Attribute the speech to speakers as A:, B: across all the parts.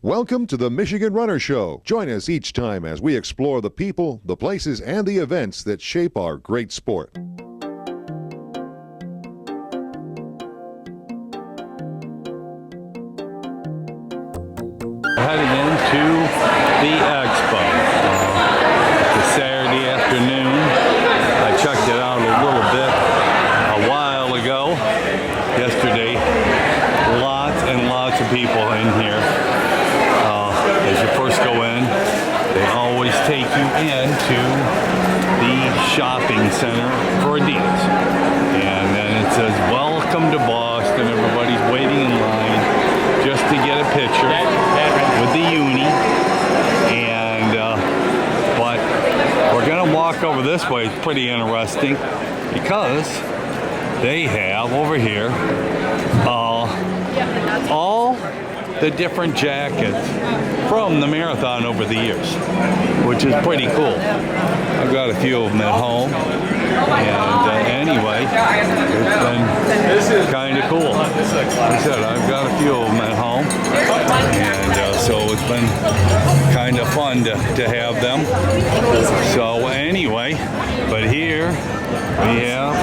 A: Welcome to the Michigan Runner Show. Join us each time as we explore the people, the places, and the events that shape our great sport.
B: Heading into the expo. It's a Saturday afternoon. I checked it out a little bit a while ago. Yesterday, lots and lots of people in here. As you first go in, they always take you into the shopping center for Adidas. And then it says, "Welcome to Boston." Everybody's waiting in line just to get a picture with the uni. And but we're gonna walk over this way. It's pretty interesting because they have over here all the different jackets from the marathon over the years, which is pretty cool. I've got a few of them at home, and anyway, it's been kind of cool. Like I said, I've got a few of them at home, and so it's been kind of fun to have them. So anyway, but here we have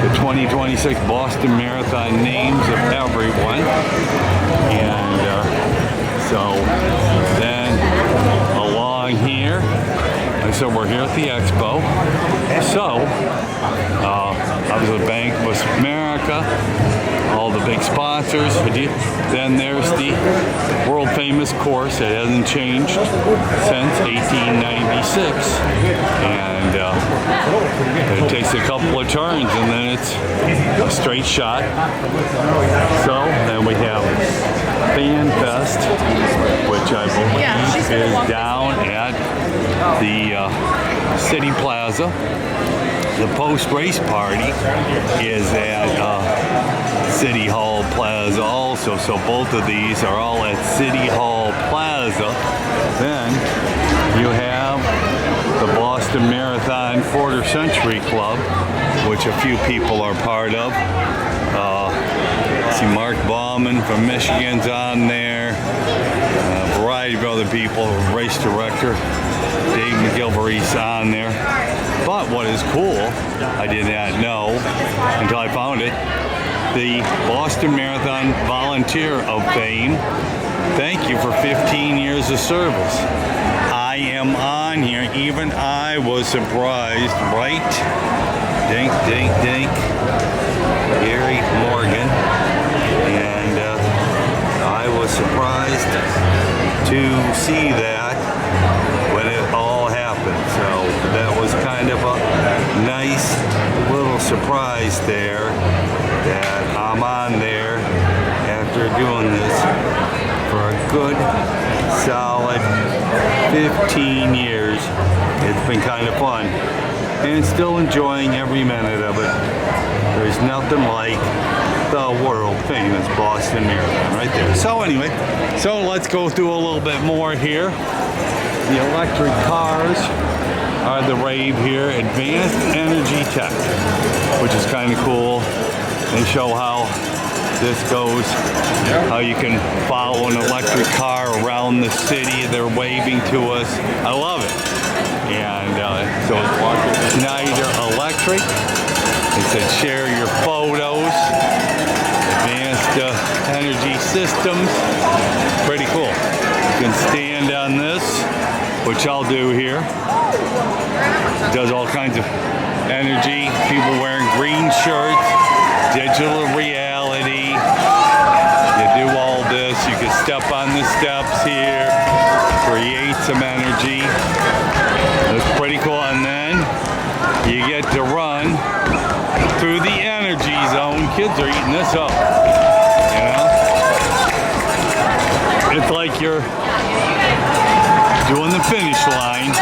B: the 2026 Boston Marathon names of everyone, and so then along here, so we're here at the expo. So I was at Bank of America, all the big sponsors. Then there's the world famous course. It hasn't changed since 1896, and it takes a couple of turns and then it's a straight shot. So then we have Fan Fest, which I believe is down at the City Plaza. The post-race party is at City Hall Plaza also, so both of these are all at City Hall Plaza. Then you have the Boston Marathon Quarter Century Club, which a few people are part of. See Mark Bauman from Michigan's on there, a variety of other people, race director Dave McGilvery's on there. But what is cool, I did not know until I found it, the Boston Marathon Volunteer of Fame. Thank you for 15 years of service. I am on here. Even I was surprised, right? Dink, dink, dink. Gary Morgan. And I was surprised to see that when it all happened. So that was kind of a nice little surprise there that I'm on there after doing this for a good solid 15 years. It's been kind of fun and still enjoying every minute of it. There's nothing like the world famous Boston Marathon right there. So anyway, so let's go through a little bit more here. The electric cars are the rave here. Advanced Energy Tech, which is kind of cool. They show how this goes, how you can follow an electric car around the city. They're waving to us. I love it. And so it's Schneider Electric. It said share your photos. Advanced Energy Systems. Pretty cool. You can stand on this, which I'll do here. It does all kinds of energy. People wearing green shirts, digital reality. You do all this. You can step on the steps here, create some energy. It's pretty cool. And then you get to run through the energy zone. Kids are eating this up. You know? It's like you're doing the finish line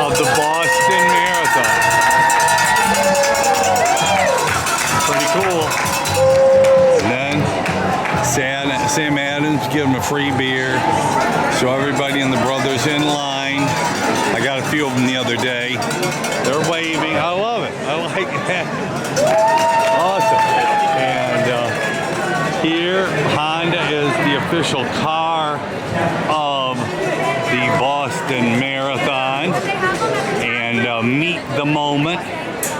B: of the Boston Marathon. Pretty cool. And then Sam Adams give them a free beer. So everybody and the brothers in line. I got a few of them the other day. They're waving. I love it. I like that. Awesome. And here, Honda is the official car of the Boston Marathon and meet the moment.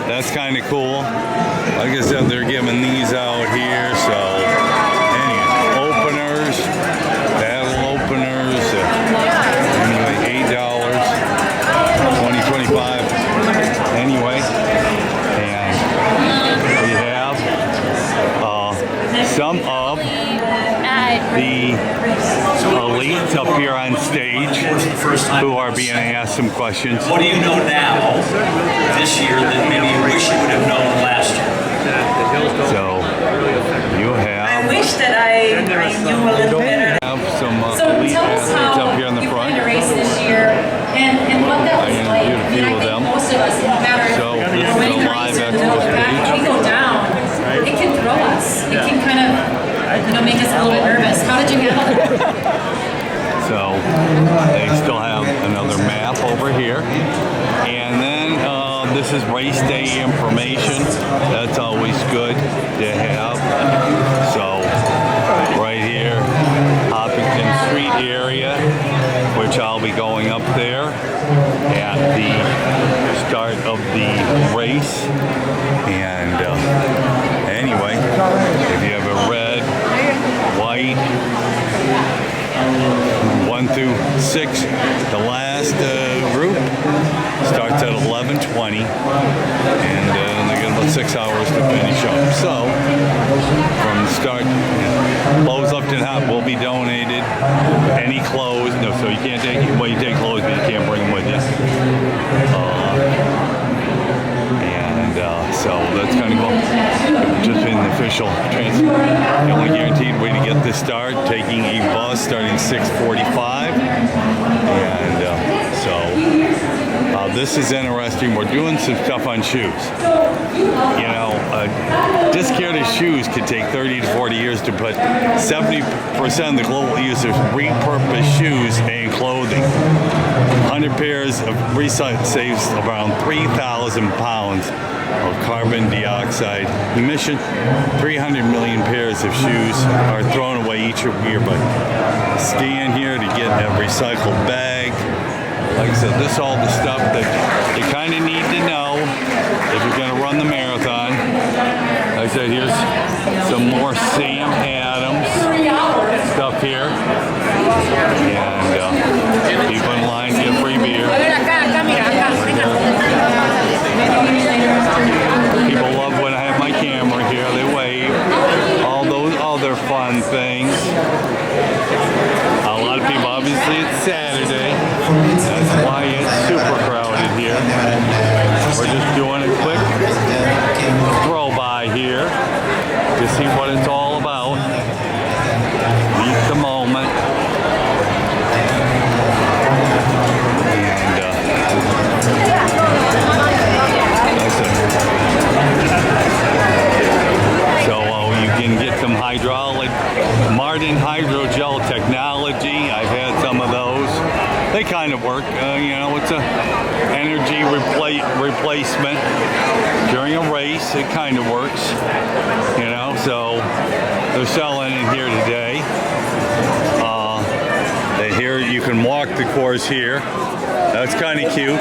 B: That's kind of cool. Like I said, they're giving these out here, so anyway, openers, battle openers, anyway, $8, 20, 25, anyway, and we have some of the elites up here on stage who are being asked some questions.
C: What do you know now, this year, that maybe you wish you would have known last year?
B: So you have.
D: I wish that I knew a little better.
B: Have some
D: So
B: elite
D: tell us
B: athletes
D: how
B: up here in the
D: you
B: front.
D: ran a race this year and what that was
B: I
D: like.
B: interviewed a few
D: I
B: of
D: think
B: them.
D: most of us, no matter
B: So this is
D: when
B: a
D: you
B: live
D: race in the
B: expo
D: middle of the pack,
B: stage.
D: if we go down, it can throw us. It can kind of, make us a little nervous. How did you handle that?
B: So they still have another map over here. And then this is race day information. That's always good to have. So right here, Hopkinton Street area, which I'll be going up there at the start of the race. And anyway, if you have a red, white, 1 through 6, the last group starts at 11:20, and they got about 6 hours to finish up. So from the start, clothes left and hot will be donated. Any clothes, no, so you can't take, well, you take clothes, but you can't bring them with you. So that's kind of cool. Just been the official transfer. The only guaranteed way to get this start, taking a bus starting 6:45. And so this is interesting. We're doing some stuff on shoes. You know, disc care shoes could take 30 to 40 years to put. 70% of the global users repurpose shoes and clothing. 100 pairs of recycled saves around 3,000 pounds of carbon dioxide emission. 300 million pairs of shoes are thrown away each year, but scan here to get a recycled bag. Like I said, this is all the stuff that you kind of need to know if you're going to run the marathon. Like I said, here's some more Sam Adams stuff here. And people in line get free beer. People love when I have my camera here. They wave. All those other fun things. A lot of people, obviously it's Saturday. That's why it's super crowded here. We're just doing a quick throw by here to see what it's all about. Meet the moment. You can get some hydraulic, Martin hydrogel technology. I've had some of those. They kind of work. It's a energy replacement during a race. It kind of works. So they're selling it here today. Here you can walk the course here. That's kind of cute.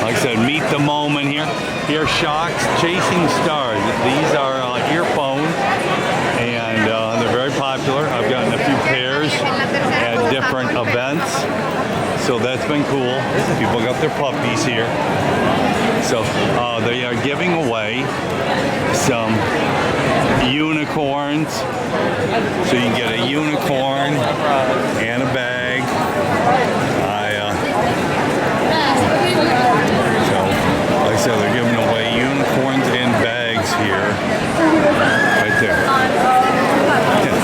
B: Like I said, meet the moment here. Here, Shocks, Chasing Stars. These are earphones, and they're very popular. I've gotten a few pairs at different events, so that's been cool. People got their puppies here. So they are giving away some unicorns. So you can get a unicorn and a bag. So they're giving away unicorns and bags here. Right there. Yeah.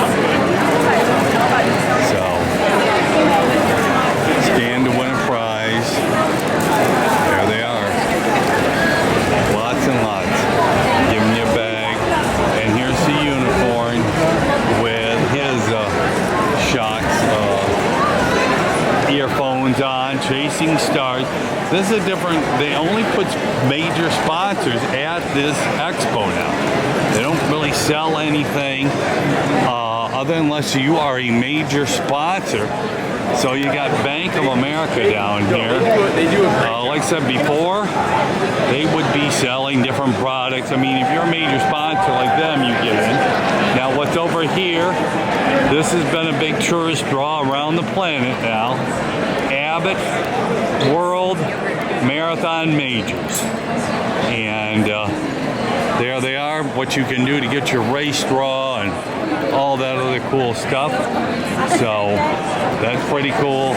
B: So, stand to win a prize. There they are. Lots and lots. Giving you a bag. And here's the unicorn with his Shocks earphones on, Chasing Stars. This is a different, they only put major sponsors at this expo now. They don't really sell anything unless you are a major sponsor. So you got Bank of America down here. Like I said before, they would be selling different products. I mean, if you're a major sponsor like them, you get in. Now what's over here, this has been a big tourist draw around the planet now. Abbott World Marathon Majors. And there they are, what you can do to get your race draw and all that other cool stuff. So that's pretty cool.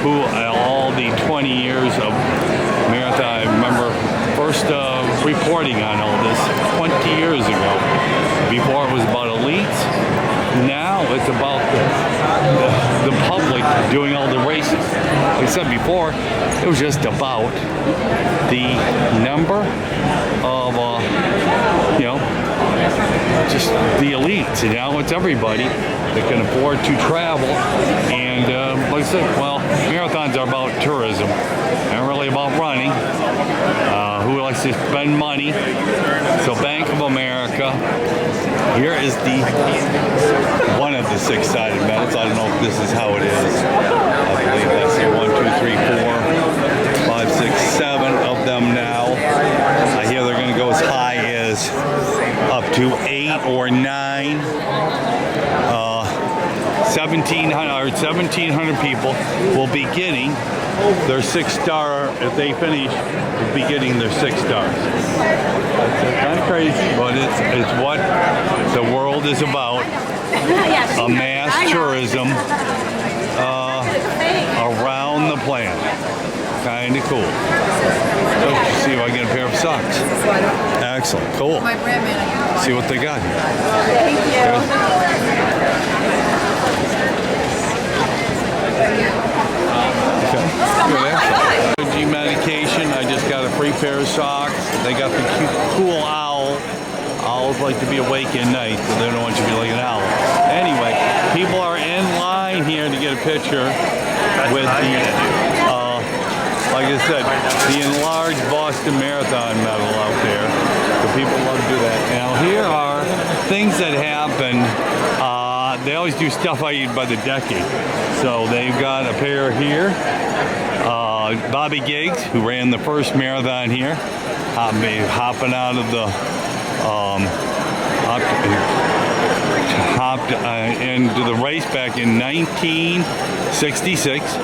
B: All the 20 years of marathon, I remember first reporting on all this 20 years ago. Before it was about elites. Now it's about the public doing all the races. Like I said before, it was just about the number of, just the elites. And now it's everybody that can afford to travel. And like I said, well, marathons are about tourism. They're really about running. Who likes to spend money? So Bank of America. Here is one of the six-sided medals. I don't know if this is how it is. I believe that's the 1, 2, 3, 4, 5, 6, 7 of them now. I hear they're going to go as high as up to 8 or 9. 1,700 people will be getting their 6-star, if they finish, will be getting their 6 stars. It's kind of crazy, but it's what the world is about. A mass tourism around the planet. Kind of cool. So, see if I can get a pair of socks. Excellent. Cool. See what they got here. Allergy medication. I just got a free pair of socks. They got the cute, cool owl. Owls like to be awake at night, so they don't want you to be like an owl. Anyway, people are in line here to get a picture with the, like I said, the enlarged Boston Marathon medal out there. So people love to do that. Now here are things that happen. They always do stuff by the decade. So they've got a pair here. Bobby Giggs, who ran the first marathon here, hopping out of the, hopped into the race back in 1966.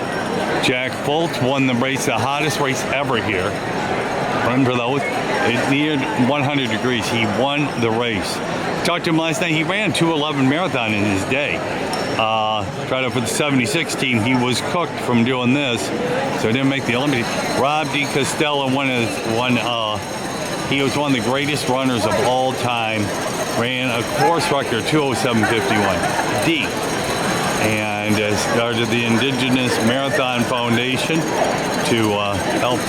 B: Jack Fultz won the race, the hottest race ever here. Run for those. It neared 100 degrees. He won the race. Talked to him last night. He ran 2:11 marathon in his day. Tried out for the 76 team. He was cooked from doing this, so he didn't make the Olympics. Rob DiCostello he was one of the greatest runners of all time. Ran a course record 2:07:51. D. And started the Indigenous Marathon Foundation to help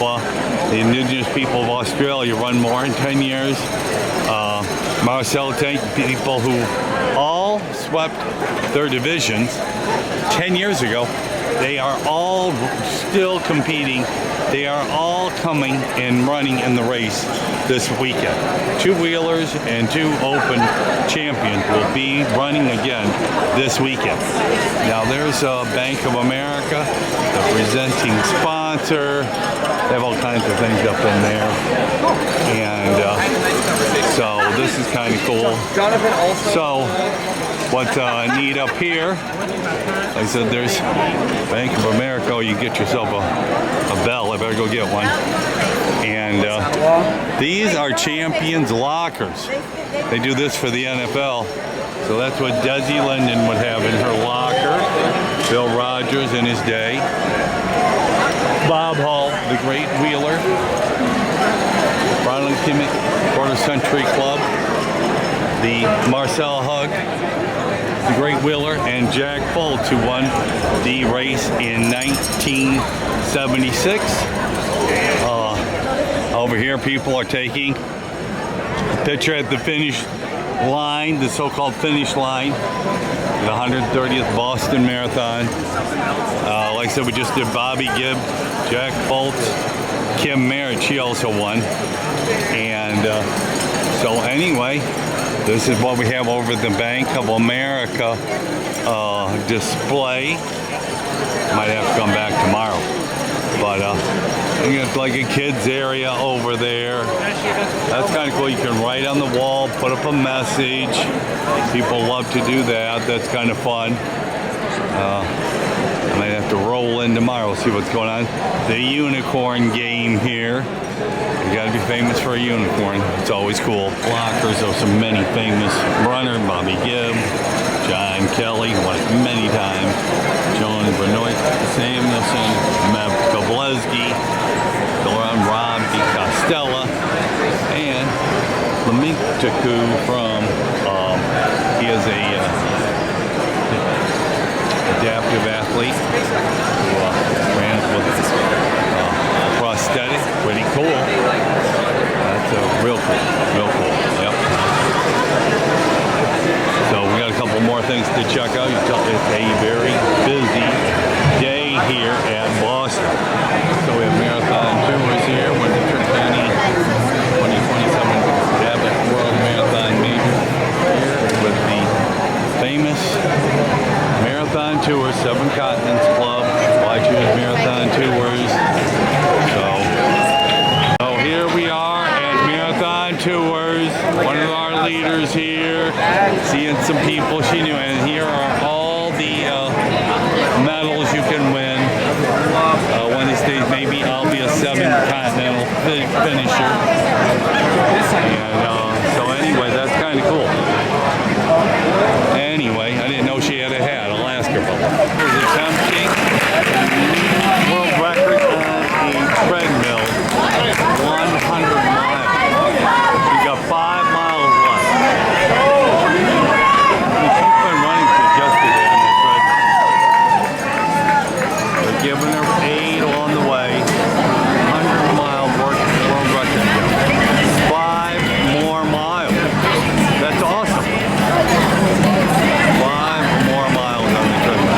B: the Indigenous people of Australia run more in 10 years. Marcel Tank, people who all swept their divisions 10 years ago, they are all still competing. They are all coming and running in the race this weekend. 2-wheelers and 2 open champions will be running again this weekend. Now there's Bank of America, the presenting sponsor. They have all kinds of things up in there. And so this is kind of cool. So what's neat up here, like I said, there's Bank of America. You get yourself a bell. I better go get one. And these are Champions Lockers. They do this for the NFL. So that's what Desi Linden would have in her locker. Bill Rogers in his day. Bob Hall, the great wheeler. Ronald Kimmett, Quarter Century Club. The Marcel Hug, the great wheeler, and Jack Fultz, who won the race in 1976. Over here, people are taking a picture at the finish line, the so-called finish line, the 130th Boston Marathon. Like I said, we just did Bobby Gibb, Jack Fultz, Kim Merritt, she also won. And so anyway, This is what we have over the Bank of America display. Might have to come back tomorrow. But you got like a kids area over there. That's kind of cool. You can write on the wall, put up a message. People love to do that. That's kind of fun. I might have to roll in tomorrow, see what's going on. The unicorn game here. You gotta be famous for a unicorn. It's always cool. Blockers of some many famous runner, Bobby Gibb, John Kelly, won it many times. John Benoit Samuelson, Mev Kobleski, Rob DiCostella, and Lamiktaku from, he is a adaptive athlete who ran with prosthetic. Pretty cool. That's real cool. Yep. So we got a couple more things to check out. It's a very busy day here at Boston. So we have marathon tours here. Winter Jennie 2027 Abbott World Marathon Major here with the famous Marathon Tours, 7 Continents Club. Why choose Marathon Tours? So here we are at Marathon Tours. One of our leaders here, seeing some people she knew, and here are all the medals you can win. One of these days, maybe I'll be a 7 Continental finisher. And so anyway, that's kind of cool. Anyway, I didn't know she had a hat. I'll ask her about that. Here's attempting world record on a treadmill, 100 miles. We got 5 miles left. She's been running since yesterday on the treadmill. They're giving her aid along the way. 100-mile world record. 5 more miles. That's awesome. 5 more miles on the treadmill.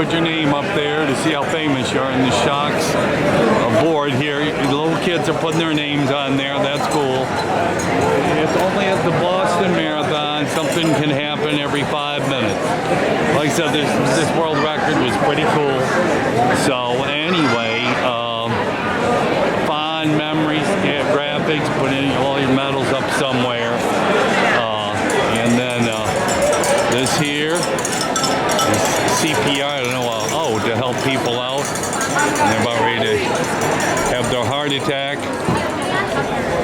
B: put your name up there to see how famous you are in the shocks board here. The little kids are putting their names on there. That's cool. It's only at the Boston Marathon. Something can happen every 5 minutes. Like I said, this world record was pretty cool. So anyway, fond memories, graphics, put in all your medals up somewhere. And then this here is CPR, I don't know, to help people out. And they're about ready to have their heart attack.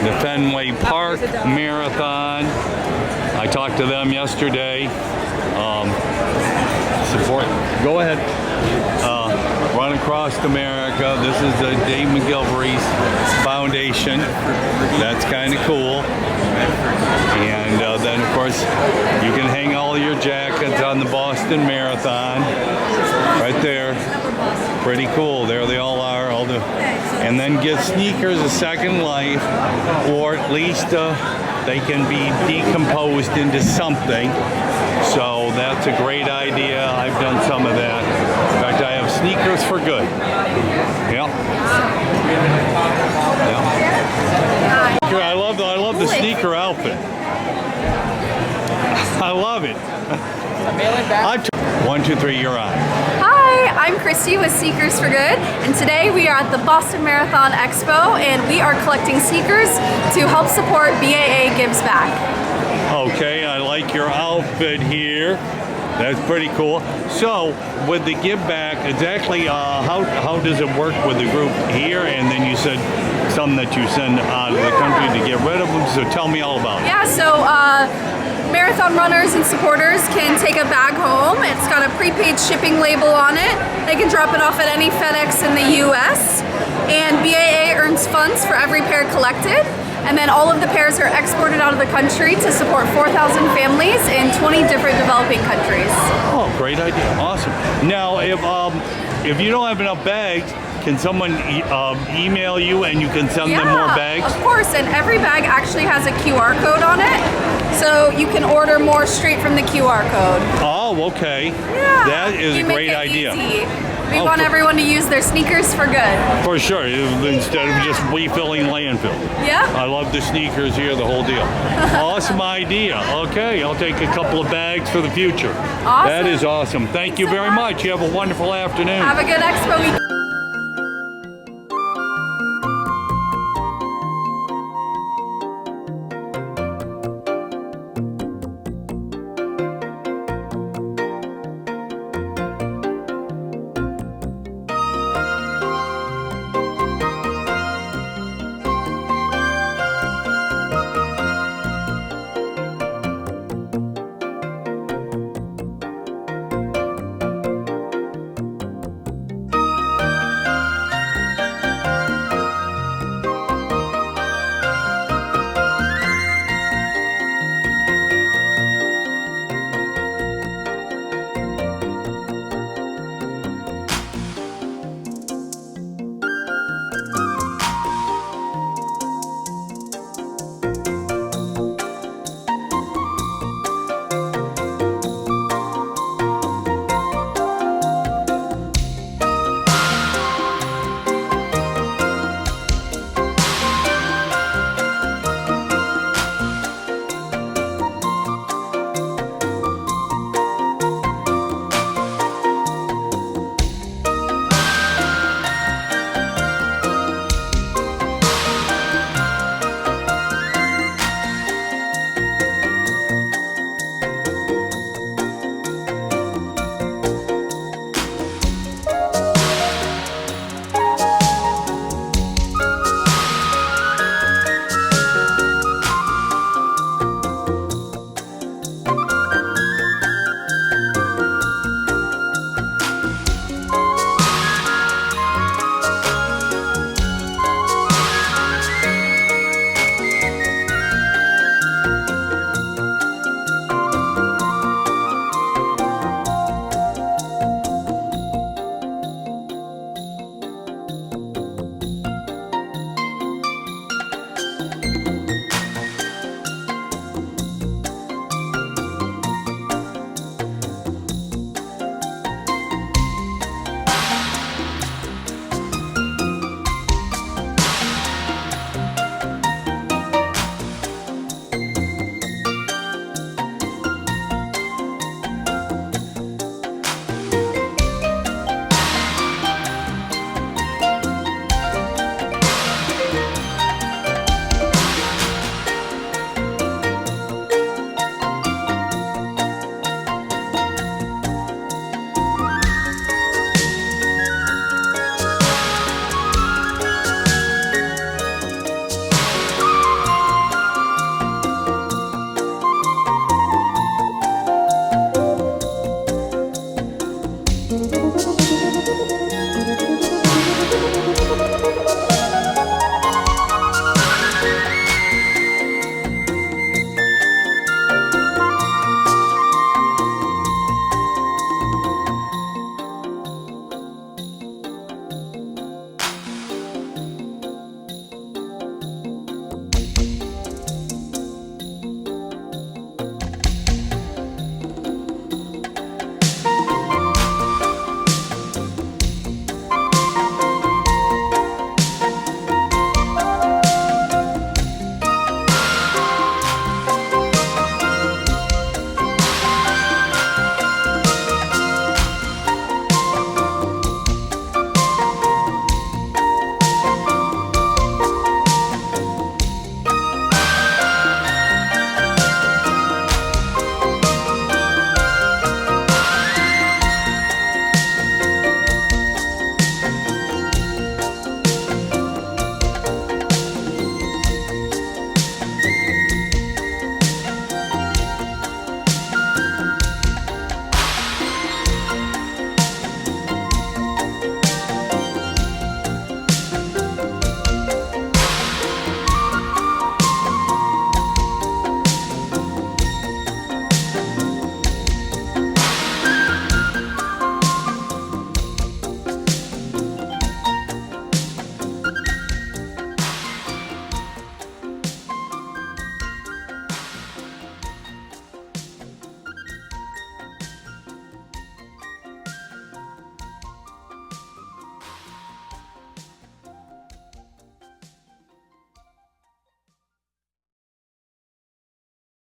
B: The Fenway Park Marathon. I talked to them yesterday. Support. Go ahead. Run Across America. This is the Dave McGilvery's Foundation. That's kind of cool. And then, of course, you can hang all your jackets on the Boston Marathon. Right there. Pretty cool. There they all are. And then give sneakers a second life, or at least they can be decomposed into something. So that's a great idea. I've done some of that. In fact, I have sneakers for good. Yep. Yep. I love the sneaker outfit. I love it. 1, 2, 3, you're on.
E: Hi, I'm Christy with Sneakers for Good, and today we are at the Boston Marathon Expo, and we are collecting sneakers to help support BAA Gives Back.
B: Okay, I like your outfit here. That's pretty cool. So, with the give back, exactly how does it work with the group here? And then you said some that you send out of the country to get rid of them. So tell me all about it.
E: Yeah, so marathon runners and supporters can take a bag home. It's got a prepaid shipping label on it. They can drop it off at any FedEx in the US. And BAA earns funds for every pair collected. And then all of the pairs are exported out of the country to support 4,000 families in 20 different developing countries.
B: Oh, great idea. Awesome. Now, if you don't have enough bags, can someone email you and you can send them more bags?
E: Of course, and every bag actually has a QR code on it. So you can order more straight from the QR code.
B: Oh, okay.
E: Yeah.
B: That is a great idea.
E: Easy. We want everyone to use their sneakers for good.
B: For sure, instead of just refilling landfill.
E: Yeah.
B: I love the sneakers here, the whole deal. Awesome idea. Okay, I'll take a couple of bags for the future.
E: Awesome.
B: That is awesome. Thank you very much. You have a wonderful afternoon.
E: Have a good expo week.